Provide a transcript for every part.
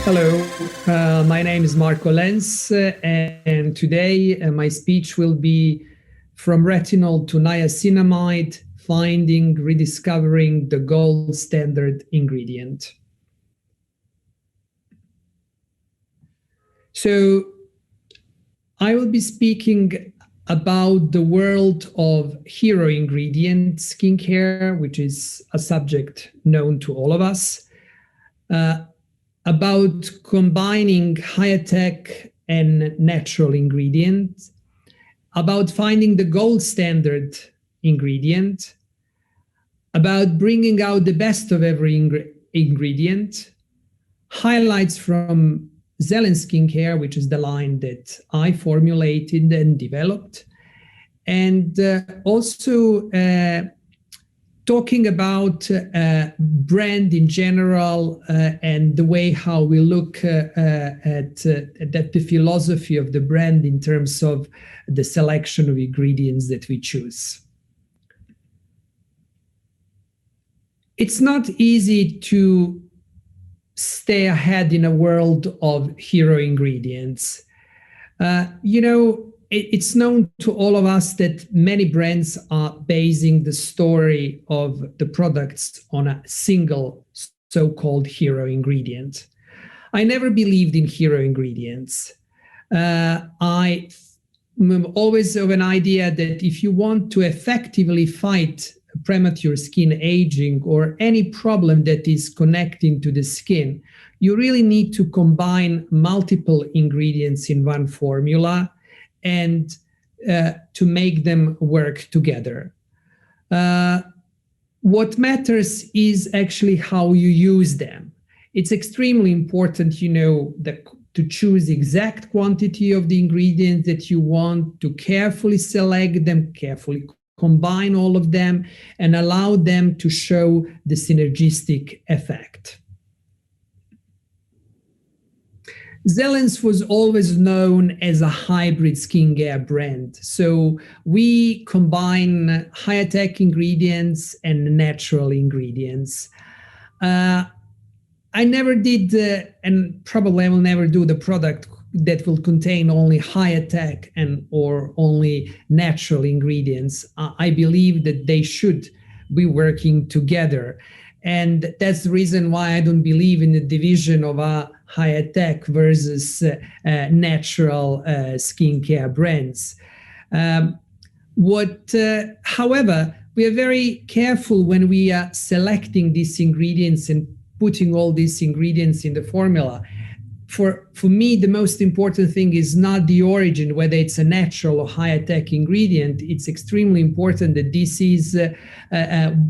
Hello, my name is Marko Lens, and today my speech will be from retinol to niacinamide, finding, rediscovering the gold standard ingredient. So I will be speaking about the world of hero ingredient skincare, which is a subject known to all of us. About combining high-tech and natural ingredients, about finding the gold standard ingredient, about bringing out the best of every ingredient, highlights from Zelens skincare, which is the line that I formulated and developed, and also talking about brand in general and the way how we look at the philosophy of the brand in terms of the selection of ingredients that we choose. It's not easy to stay ahead in a world of hero ingredients. It's known to all of us that many brands are basing the story of the products on a single so-called hero ingredient. I never believed in hero ingredients. I am always of an idea that if you want to effectively fight premature skin aging or any problem that is connecting to the skin, you really need to combine multiple ingredients in one formula and to make them work together. What matters is actually how you use them. It's extremely important, to choose exact quantity of the ingredients that you want, to carefully select them, carefully combine all of them, and allow them to show the synergistic effect. Zelens was always known as a hybrid skincare brand. So we combine high-tech ingredients and natural ingredients. I never did, and probably I will never do, the product that will contain only high-tech and or only natural ingredients. I believe that they should be working together. And that's the reason why I don't believe in the division of a high-tech versus natural skincare brands. However, we are very careful when we are selecting these ingredients and putting all these ingredients in the formula. For me, the most important thing is not the origin, whether it's a natural or high-tech ingredient. It's extremely important that this is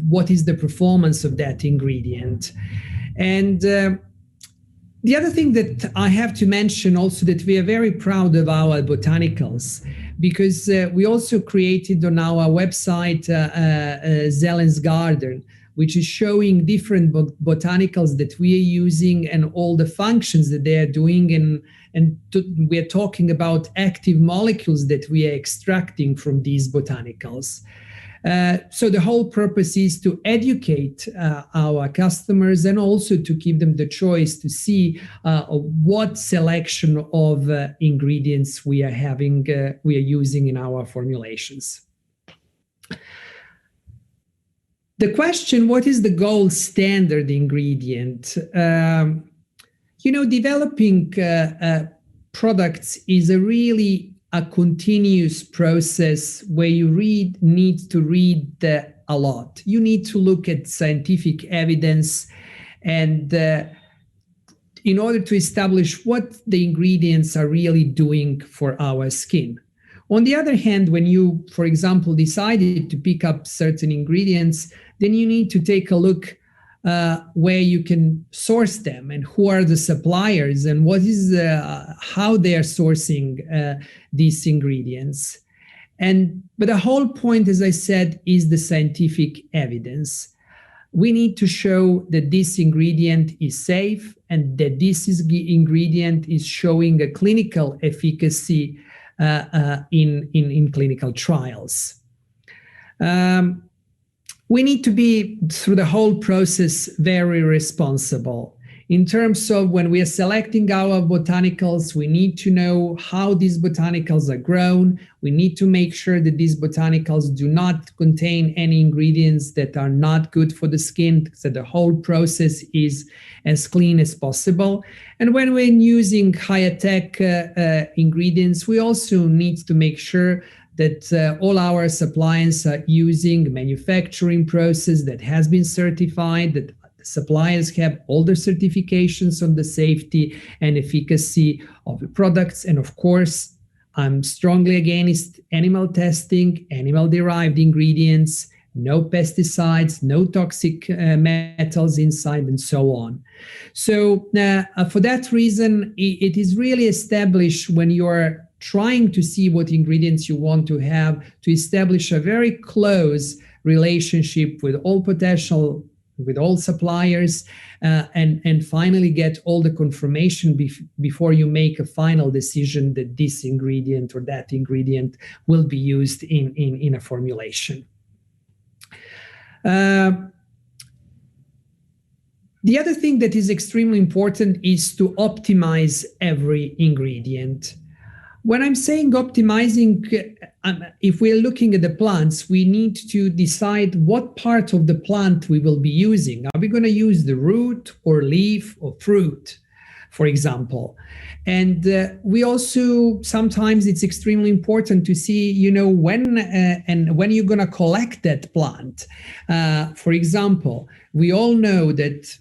what is the performance of that ingredient. And the other thing that I have to mention also, that we are very proud of our botanicals, because we also created on our website Zelens Garden, which is showing different botanicals that we are using and all the functions that they are doing. And we are talking about active molecules that we are extracting from these botanicals. So the whole purpose is to educate our customers and also to give them the choice to see what selection of ingredients we are using in our formulations. The question, what is the gold standard ingredient? Developing products is a continuous process where you need to read a lot. You need to look at scientific evidence and in order to establish what the ingredients are really doing for our skin. On the other hand, when you, for example, decided to pick up certain ingredients, then you need to take a look where you can source them and who are the suppliers and what is how they are sourcing these ingredients. But the whole point, as I said, is the scientific evidence. We need to show that this ingredient is safe and that this ingredient is showing a clinical efficacy in clinical trials. We need to be, through the whole process, very responsible. In terms of when we are selecting our botanicals, we need to know how these botanicals are grown. We need to make sure that these botanicals do not contain any ingredients that are not good for the skin, so the whole process is as clean as possible. And when we're using higher tech ingredients, we also need to make sure that all our suppliers are using a manufacturing process that has been certified, that suppliers have all the certifications on the safety and efficacy of the products. And of course, I'm strongly against animal testing, animal-derived ingredients, no pesticides, no toxic metals inside, and so on. So for that reason, it is really established when you're trying to see what ingredients you want to have, to establish a very close relationship with all potential, with all suppliers, and finally get all the confirmation before you make a final decision that this ingredient or that ingredient will be used in a formulation. The other thing that is extremely important is to optimize every ingredient. When I'm saying optimizing, if we're looking at the plants, we need to decide what part of the plant we will be using. Are we going to use the root or leaf or fruit, for example? And we also, sometimes it's extremely important to see, when you're going to collect that plant. For example, we all know that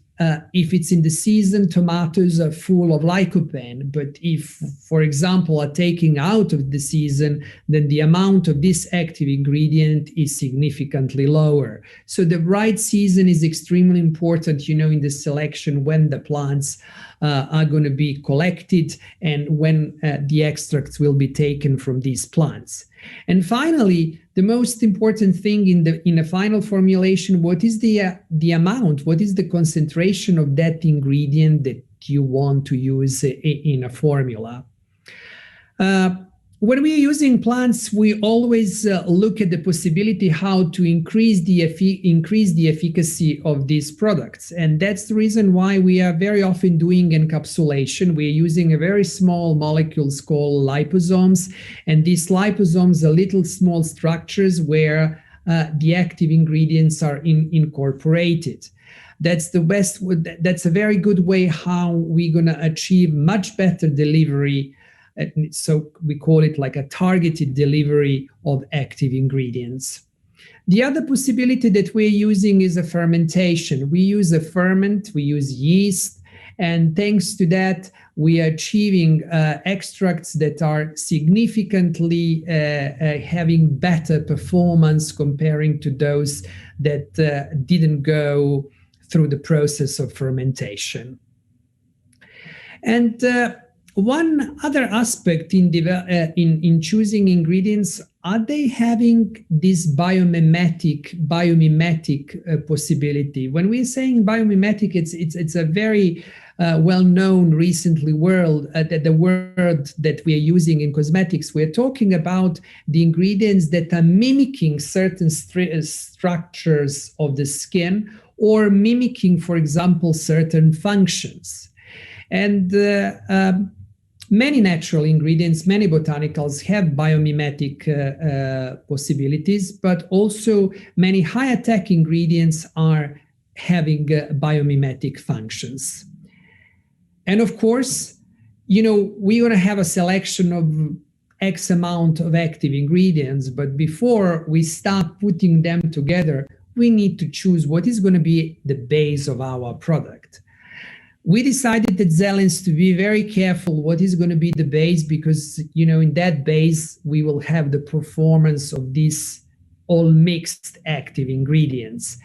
if it's in the season, tomatoes are full of lycopene. But if, for example, are taking out of the season, then the amount of this active ingredient is significantly lower. So the right season is extremely important, in the selection when the plants are going to be collected and when the extracts will be taken from these plants. And finally, the most important thing in a final formulation, what is the amount, what is the concentration of that ingredient that you want to use in a formula? When we are using plants, we always look at the possibility how to increase the efficacy of these products. And that's the reason why we are very often doing encapsulation. We are using a very small molecules called liposomes. And these liposomes are little small structures where the active ingredients are incorporated. That's the best. That's a very good way how we're going to achieve much better delivery. So we call it like a targeted delivery of active ingredients. The other possibility that we're using is a fermentation. We use a ferment, we use yeast, and thanks to that, we are achieving extracts that are significantly having better performance comparing to those that didn't go through the process of fermentation. And one other aspect in choosing ingredients, are they having this biomimetic possibility? When we're saying biomimetic, it's a very well-known recently word that we are using in cosmetics. We're talking about the ingredients that are mimicking certain structures of the skin or mimicking, for example, certain functions. And many natural ingredients, many botanicals have biomimetic possibilities, but also many higher tech ingredients are having biomimetic functions. And of course, we're going to have a selection of X amount of active ingredients, but before we start putting them together, we need to choose what is going to be the base of our product. We decided at Zelens to be very careful what is going to be the base because, in that base, we will have the performance of these all mixed active ingredients.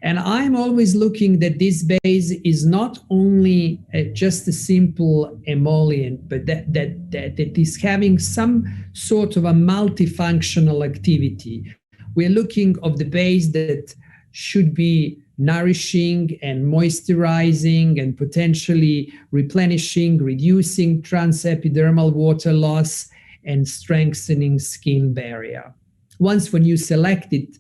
And I'm always looking that this base is not only just a simple emollient, but that it is having some sort of a multifunctional activity. We're looking of the base that should be nourishing and moisturizing and potentially replenishing, reducing transepidermal water loss, and strengthening skin barrier. Once when you select it,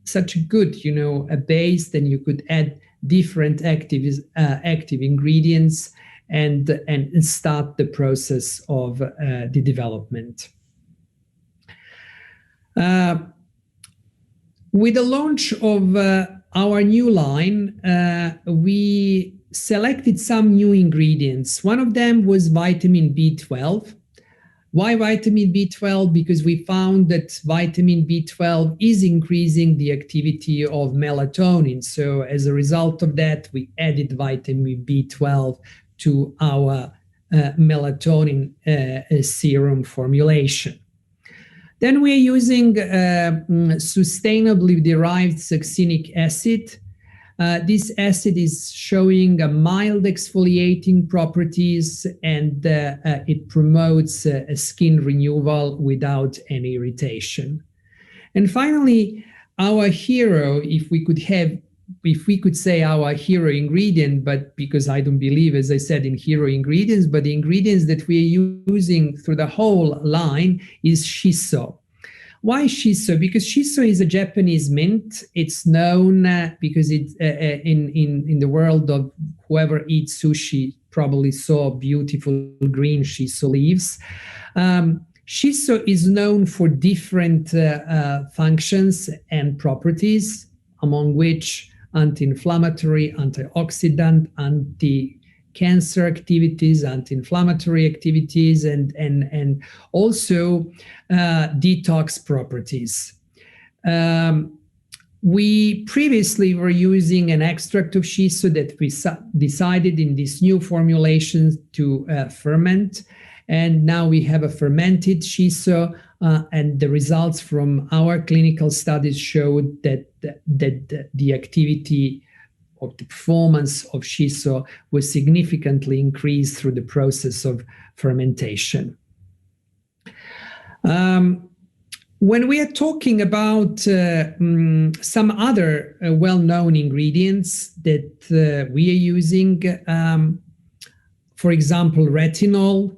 such a good, a base, then you could add different active ingredients and start the process of the development. With the launch of our new line, we selected some new ingredients. One of them was vitamin B12. Why vitamin B12? Because we found that vitamin B12 is increasing the activity of melatonin. So as a result of that, we added vitamin B12 to our melatonin serum formulation. Then we're using sustainably derived succinic acid. This acid is showing a mild exfoliating properties, and it promotes a skin renewal without any irritation. And finally, our hero, if we could say our hero ingredient, but because I don't believe, as I said, in hero ingredients, but the ingredients that we are using through the whole line is shiso. Why shiso? Because shiso is a Japanese mint. It's known because it's in the world of whoever eats sushi probably saw beautiful green shiso leaves. Shiso is known for different functions and properties, among which anti-inflammatory, antioxidant, anti-cancer activities, anti-inflammatory activities, and also detox properties. We previously were using an extract of shiso that we decided in this new formulation to ferment. And now we have a fermented shiso, and the results from our clinical studies showed that the activity of the performance of shiso was significantly increased through the process of fermentation. When we are talking about some other well-known ingredients that we are using, for example, retinol.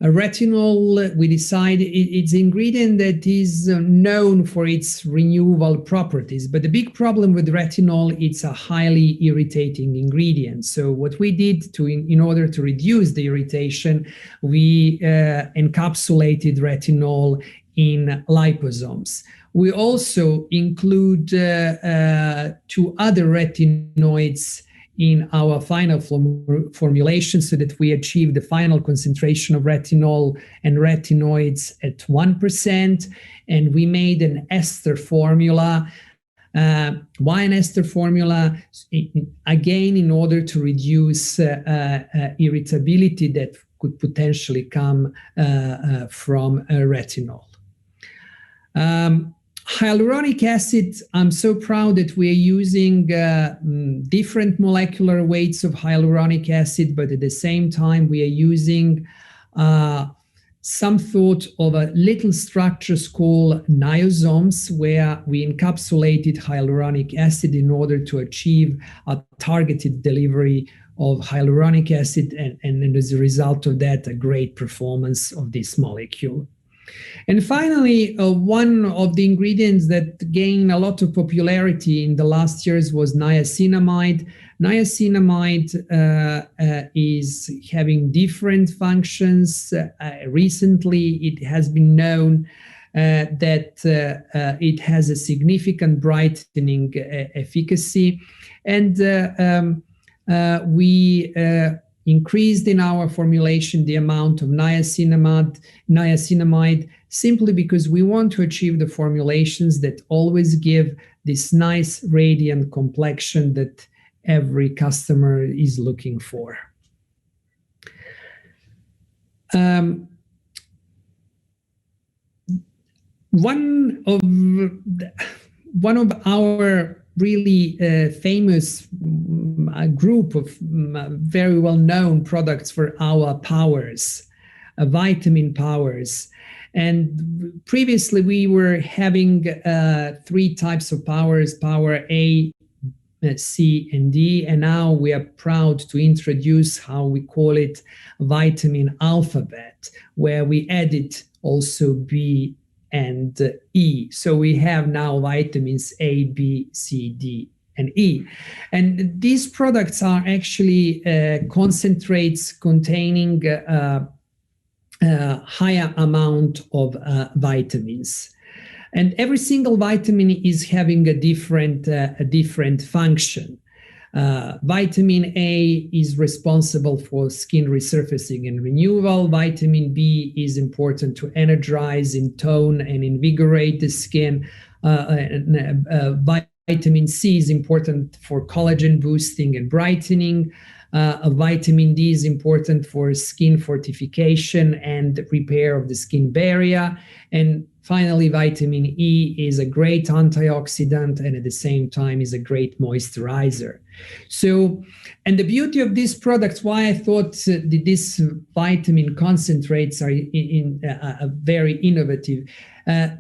Retinol, we decided it's an ingredient that is known for its renewal properties, but the big problem with retinol, it's a highly irritating ingredient. So what we did in order to reduce the irritation, we encapsulated retinol in liposomes. We also include 2 other retinoids in our final formulation so that we achieve the final concentration of retinol and retinoids at 1%. And we made an ester formula. Why an ester formula? Again, in order to reduce irritability that could potentially come from retinol. Hyaluronic acid, I'm so proud that we are using different molecular weights of hyaluronic acid, but at the same time we are using some thought of a little structures called niosomes, where we encapsulated hyaluronic acid in order to achieve a targeted delivery of hyaluronic acid, and as a result of that, a great performance of this molecule. And finally, one of the ingredients that gained a lot of popularity in the last years was niacinamide. Niacinamide is having different functions. Recently, it has been known that it has a significant brightening efficacy. And we increased in our formulation the amount of niacinamide simply because we want to achieve the formulations that always give this nice radiant complexion that every customer is looking for. One of our really famous group of very well-known products for our powers, vitamin powers. And previously we were having 3 types of powers, power A, C, and D, and now we are proud to introduce how we call it vitamin alphabet, where we added also B and E. So we have now vitamins A, B, C, D, and E. And these products are actually concentrates containing higher amount of vitamins. And every single vitamin is having a different function. Vitamin A is responsible for skin resurfacing and renewal. Vitamin B is important to energize, tone, and invigorate the skin. Vitamin C is important for collagen boosting and brightening. Vitamin D is important for skin fortification and repair of the skin barrier. And finally, vitamin E is a great antioxidant and at the same time is a great moisturizer. So, and the beauty of these products, why I thought these vitamin concentrates are very innovative,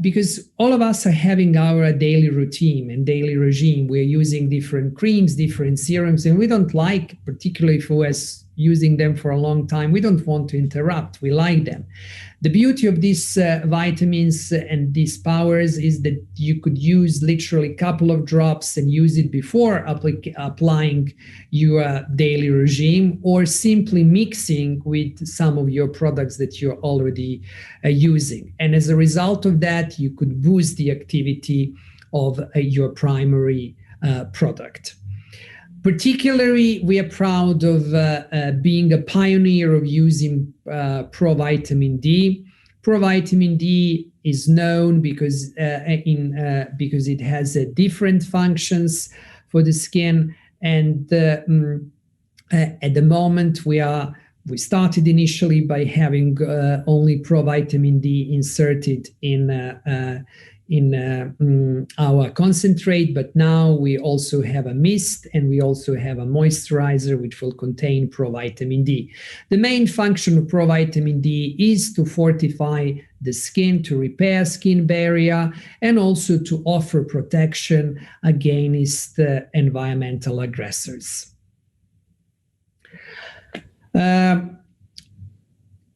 because all of us are having our daily routine and daily regime. We're using different creams, different serums, and we don't like, particularly if we're using them for a long time, we don't want to interrupt. We like them. The beauty of these vitamins and these powers is that you could use literally a couple of drops and use it before applying your daily regime, or simply mixing with some of your products that you're already using. And as a result of that, you could boost the activity of your primary product. Particularly, we are proud of being a pioneer of using provitamin D. Provitamin D is known because it has different functions for the skin. And at the moment, we started initially by having only provitamin D inserted in our concentrate, but now we also have a mist and we also have a moisturizer which will contain provitamin D. The main function of provitamin D is to fortify the skin, to repair skin barrier, and also to offer protection against environmental aggressors.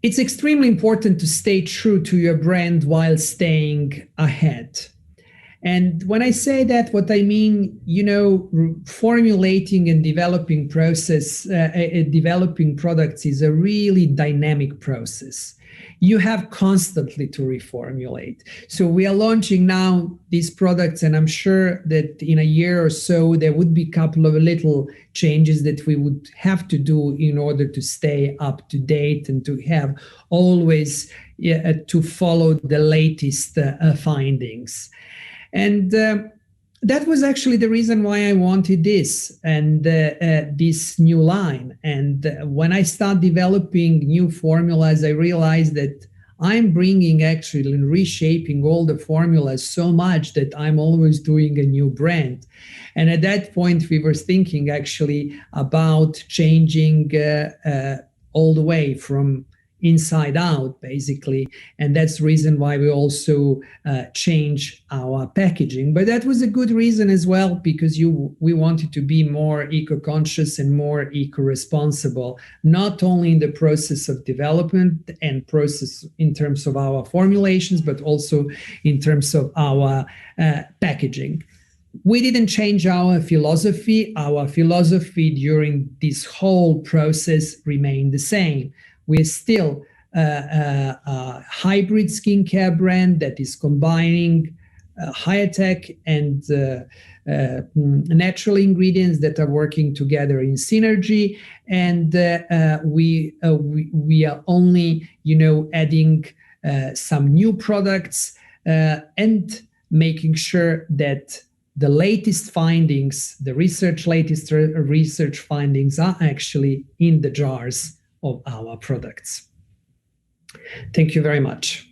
It's extremely important to stay true to your brand while staying ahead. And when I say that, what I mean, formulating and developing products is a really dynamic process. You have constantly to reformulate. So we are launching now these products, and I'm sure that in a year or so, there would be a couple of little changes that we would have to do in order to stay up to date and to have always to follow the latest findings. And that was actually the reason why I wanted this and this new line. And when I start developing new formulas, I realized that I'm bringing actually and reshaping all the formulas so much that I'm always doing a new brand. And at that point, we were thinking actually about changing all the way from inside out, basically. And that's the reason why we also change our packaging. But that was a good reason as well, because we wanted to be more eco-conscious and more eco-responsible, not only in the process of development and process in terms of our formulations, but also in terms of our packaging. We didn't change our philosophy. Our philosophy during this whole process remained the same. We're still a hybrid skincare brand that is combining higher tech and natural ingredients that are working together in synergy. And we are only, adding some new products and making sure that the latest findings, latest research findings are actually in the jars of our products. Thank you very much.